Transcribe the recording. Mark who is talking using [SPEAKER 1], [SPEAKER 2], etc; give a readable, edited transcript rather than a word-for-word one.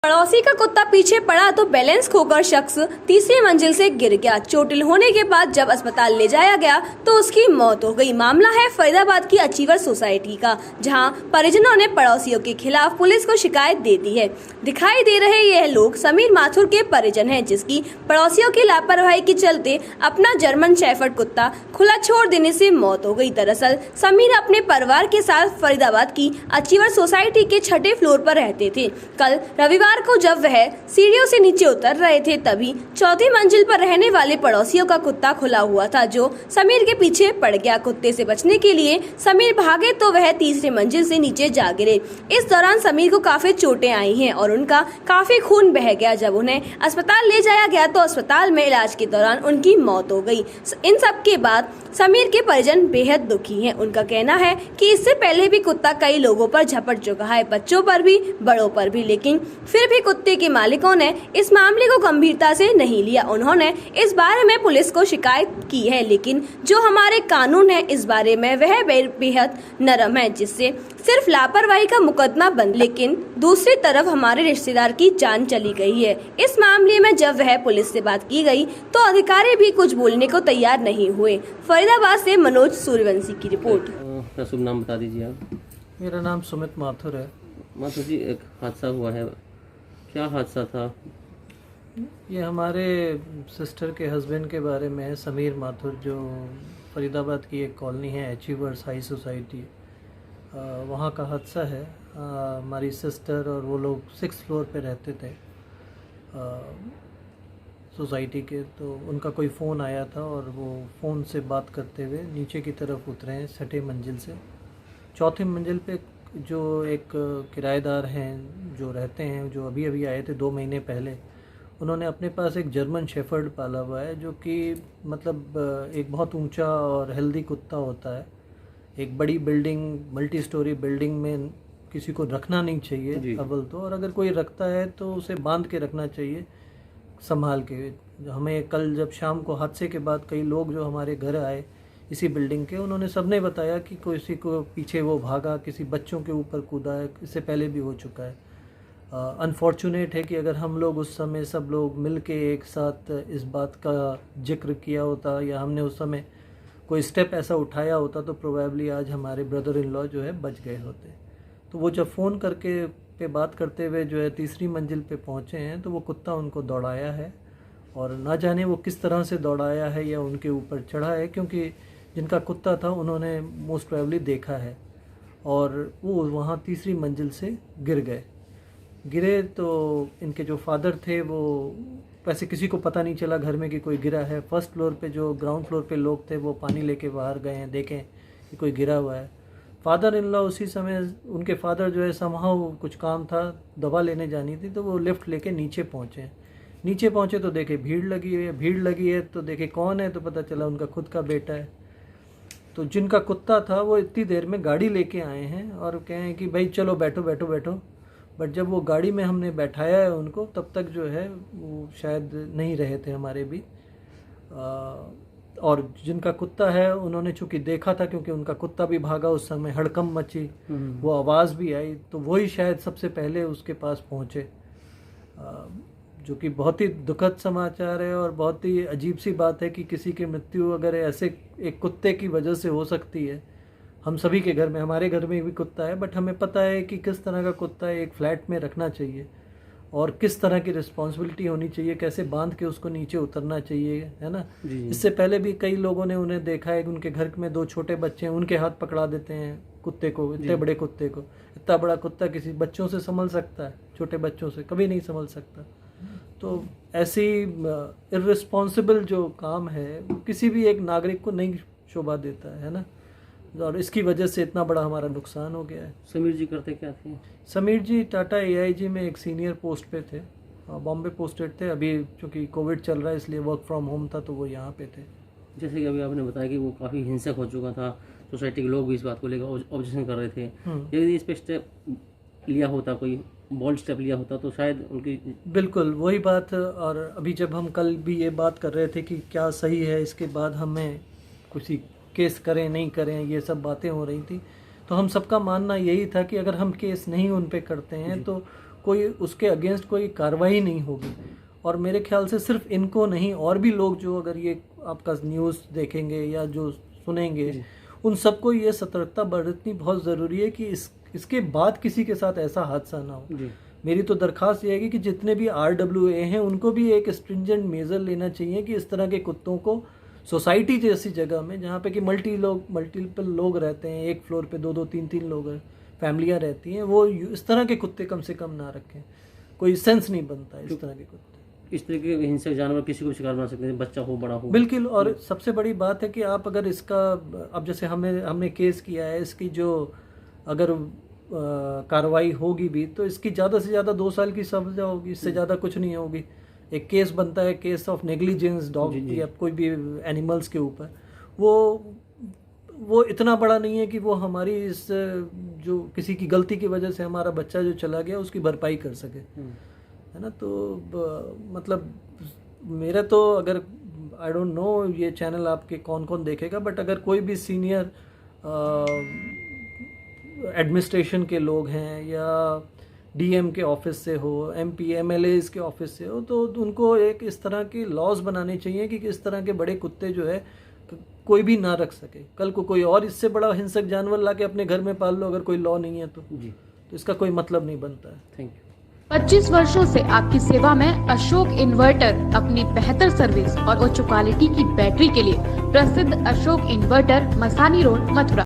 [SPEAKER 1] पड़ोसी का कुत्ता पीछे पड़ा तो बैलेंस खोकर शख्स तीसरी मंजिल से गिर गया। चोटिल होने के बाद जब अस्पताल ले जाया गया तो उसकी मौत हो गई। मामला है फरीदाबाद की अचीवर सोसाइटी का, जहां परिजनों ने पड़ोसियों के खिलाफ पुलिस को शिकायत दे दी है। दिखाई दे रहे यह लोग समीर माथुर के परिजन हैं, जिसकी पड़ोसियों की लापरवाही के चलते अपना जर्मन शेफर्ड कुत्ता खुला छोड़ देने से मौत हो गई। दरअसल समीर अपने परिवार के साथ फरीदाबाद की अचीवर सोसाइटी के 6ठे फ्लोर पर रहते थे। कल रविवार को जब वह सीढ़ियों से नीचे उतर रहे थे, तभी चौथी मंजिल पर रहने वाले पड़ोसियों का कुत्ता खुला हुआ था, जो समीर के पीछे पड़ गया। कुत्ते से बचने के लिए समीर भागे तो वह तीसरी मंजिल से नीचे जा गिरे। इस दौरान समीर को काफी चोटें आई हैं और उनका काफी खून बह गया। जब उन्हें अस्पताल ले जाया गया तो अस्पताल में इलाज के दौरान उनकी मौत हो गई। इन सब के बाद समीर के परिजन बेहद दुखी हैं। उनका कहना है कि इससे पहले भी कुत्ता कई लोगों पर झपट चुका है, बच्चों पर भी, बड़ों पर भी, लेकिन फिर भी कुत्ते के मालिकों ने इस मामले को गंभीरता से नहीं लिया। उन्होंने इस बारे में पुलिस को शिकायत की है, लेकिन जो हमारे कानून है इस बारे में वह बेहद नरम है, जिससे सिर्फ लापरवाही का मुकदमा बंद। लेकिन दूसरी तरफ हमारे रिश्तेदार की जान चली गई है। इस मामले में जब वह पुलिस से बात की गई तो अधिकारी भी कुछ बोलने को तैयार नहीं हुए। फरीदाबाद से मनोज सूर्यवंशी की रिपोर्ट।
[SPEAKER 2] अपना शुभ नाम बता दीजिए आप।
[SPEAKER 3] मेरा नाम सुमित माथुर है।
[SPEAKER 2] माथुर जी, एक हादसा हुआ है, क्या हादसा था?
[SPEAKER 3] ये हमारे सिस्टर के हस्बैंड के बारे में है, समीर माथुर, जो फरीदाबाद की एक कॉलोनी है अचीवर्स हाई सोसाइटी, वहाँ का हादसा है। हमारी सिस्टर और वो लोग 6th फ्लोर पे रहते थे सोसाइटी के, तो उनका कोई फ़ोन आया था और वो फ़ोन से बात करते हुए नीचे की तरफ उतरे हैं 6ठे मंजिल से। चौथी मंजिल पे जो एक किराएदार हैं जो रहते हैं, जो अभी अभी आए थे 2 महीने पहले, उन्होंने अपने पास एक जर्मन शेफर्ड पाला हुआ है, जो कि मतलब एक बहुत ऊंचा और हेल्दी कुत्ता होता है। एक बड़ी बिल्डिंग, मल्टी स्टोरी बिल्डिंग में किसी को रखना नहीं चाहिए अव्वल तो, और अगर कोई रखता है तो उसे बांध के रखना चाहिए, संभाल के। हमें कल जब शाम को हादसे के बाद कई लोग जो हमारे घर आए इसी बिल्डिंग के, उन्होंने सबने बताया कि किसी को पीछे वो भागा, किसी बच्चों के ऊपर कूदा है, इससे पहले भी हो चुका है। अनफॉर्चुनेट है कि अगर हम लोग उस समय सब लोग मिल के एक साथ इस बात का जिक्र किया होता या हमने उस समय कोई स्टेप ऐसा उठाया होता तो प्रोबेबली आज हमारे ब्रदर इन लॉ जो है बच गए होते। तो वो जब फ़ोन करके पे बात करते हुए जो है तीसरी मंजिल पे पहुँचे हैं तो वो कुत्ता उनको दौड़ाया है, और ना जाने वो किस तरह से दौड़ाया है या उनके ऊपर चढ़ा है, क्योंकि जिनका कुत्ता था उन्होंने मोस्ट प्रोबेबली देखा है, और वो वहाँ तीसरी मंजिल से गिरे तो इनके जो फादर थे वो, वैसे किसी को पता नहीं चला घर में कि कोई गिरा है। 1st फ्लोर पे जो ग्राउंड फ्लोर पे लोग थे वो पानी लेके बाहर गए हैं, देखें कि कोई गिरा हुआ है। फादर इन लॉ उसी समय, उनके फादर जो है समहाउ कुछ काम था, दवा लेने जानी थी, तो वो लिफ्ट लेके नीचे पहुँचे तो देखे भीड़ लगी है तो देखे कौन है, तो पता चला उनका खुद का बेटा है। तो जिनका कुत्ता था वो इतनी देर में गाड़ी लेके आए हैं और कहें कि भाई चलो बैठो, बट जब वो गाड़ी में हमने बैठाया है उनको, तब तक जो है वो शायद नहीं रहे थे हमारे भी। और जिनका कुत्ता है उन्होंने चूँकि देखा था, क्योंकि उनका कुत्ता भी भागा, उस समय हड़कंप मची, वो आवाज़ भी आई, तो वही शायद सबसे पहले उसके पास पहुँचे, जो कि बहुत ही दुखद समाचार है और बहुत ही अजीब सी बात है कि किसी की मृत्यु अगर ऐसे एक कुत्ते की वजह से हो सकती है। हम सभी के घर में, हमारे घर में भी कुत्ता है, बट हमें पता है कि किस तरह का कुत्ता एक फ्लैट में रखना चाहिए और किस तरह की रिस्पॉन्सिबिलिटी होनी चाहिए, कैसे बांध के उसको नीचे उतरना चाहिए, है ना। इससे पहले भी कई लोगों ने उन्हें देखा है कि उनके घर में 2 छोटे बच्चे हैं, उनके हाथ पकड़ा देते हैं कुत्ते को, इतने बड़े कुत्ते को। इतना बड़ा कुत्ता किसी बच्चों से संभल सकता है? छोटे बच्चों से कभी नहीं संभल सकता। तो ऐसी इर्रिस्पॉन्सिबल जो काम है किसी भी एक नागरिक को नहीं शोभा देता है ना, और इसकी वजह से इतना बड़ा हमारा नुकसान हो गया है।
[SPEAKER 2] समीर जी करते क्या थे?
[SPEAKER 3] समीर जी टाटा AIG में एक सीनियर पोस्ट पे थे, बॉम्बे पोस्टेड थे। अभी चूँकि कोविड चल रहा है इसलिए वर्क फ्रॉम होम था तो वो यहाँ पे थे।
[SPEAKER 2] जैसे कि अभी आपने बताया कि वो काफ़ी हिंसक हो चुका था, सोसाइटी के लोग भी इस बात को लेकर ऑब्जेक्शन कर रहे थे। यदि इस पर स्टेप लिया होता, कोई बोल्ड स्टेप लिया होता तो शायद उनकी, बिल्कुल
[SPEAKER 3] वही बात। और अभी जब हम कल भी ये बात कर रहे थे कि क्या सही है, इसके बाद हमें कुछ केस करें नहीं करें, ये सब बातें हो रही थी, तो हम सबका मानना यही था कि अगर हम केस नहीं उन पे करते हैं तो कोई उसके अगेंस्ट कोई कार्रवाई नहीं होगी। और मेरे ख्याल से सिर्फ इनको नहीं, और भी लोग जो अगर ये आपका न्यूज़ देखेंगे या जो सुनेंगे, उन सबको ये सतर्कता बरतनी बहुत ज़रूरी है कि इसके बाद किसी के साथ ऐसा हादसा ना हो। मेरी तो दरख्वास्त ये है कि जितने भी RWA हैं उनको भी एक स्ट्रिंजेंट मेजर लेना चाहिए कि इस तरह के कुत्तों को सोसाइटी जैसी जगह में, जहाँ पे कि मल्टीपल लोग रहते हैं, एक फ्लोर पे 2-2 3-3 लोग फैमिलियाँ रहती हैं, वो इस तरह के कुत्ते कम से कम ना रखें। कोई सेंस नहीं बनता है इस तरह के कुत्ते।
[SPEAKER 2] इस तरह के हिंसक जानवर किसी को भी शिकार बना सकते हैं, बच्चा हो बड़ा हो।
[SPEAKER 3] बिल्कुल। और सबसे बड़ी बात है कि आप अगर इसका, अब जैसे हमने केस किया है, इसकी जो अगर कार्रवाई होगी भी तो इसकी ज़्यादा से ज़्यादा 2 साल की सजा होगी, इससे ज़्यादा कुछ नहीं होगी। एक केस बनता है, केस ऑफ नेग्लिजेंस डॉग या कोई भी एनिमल्स के ऊपर, वो इतना बड़ा नहीं है कि वो हमारी इस जो किसी की गलती की वजह से हमारा बच्चा जो चला गया उसकी भरपाई कर सके, है ना। तो मतलब मेरा तो, अगर आई डोंट नो ये चैनल आपके कौन कौन देखेगा, बट अगर कोई भी सीनियर एडमिनिस्ट्रेशन के लोग हैं या DM के ऑफिस से हो, MP MLAs के ऑफिस से हो, तो उनको एक इस तरह के लॉज बनाने चाहिए कि इस तरह के बड़े कुत्ते जो है कोई भी ना रख सके। कल को कोई और इससे बड़ा हिंसक जानवर लाके अपने घर में पाल लो, अगर कोई लॉ नहीं है तो इसका कोई मतलब नहीं बनता है।
[SPEAKER 2] Thank you.
[SPEAKER 4] 25 वर्षों से आपकी सेवा में अशोक इन्वर्टर अपनी बेहतर सर्विस और उच्च क्वालिटी की बैटरी के लिए प्रसिद्ध अशोक इन्वर्टर, मसानी रोड, मथुरा।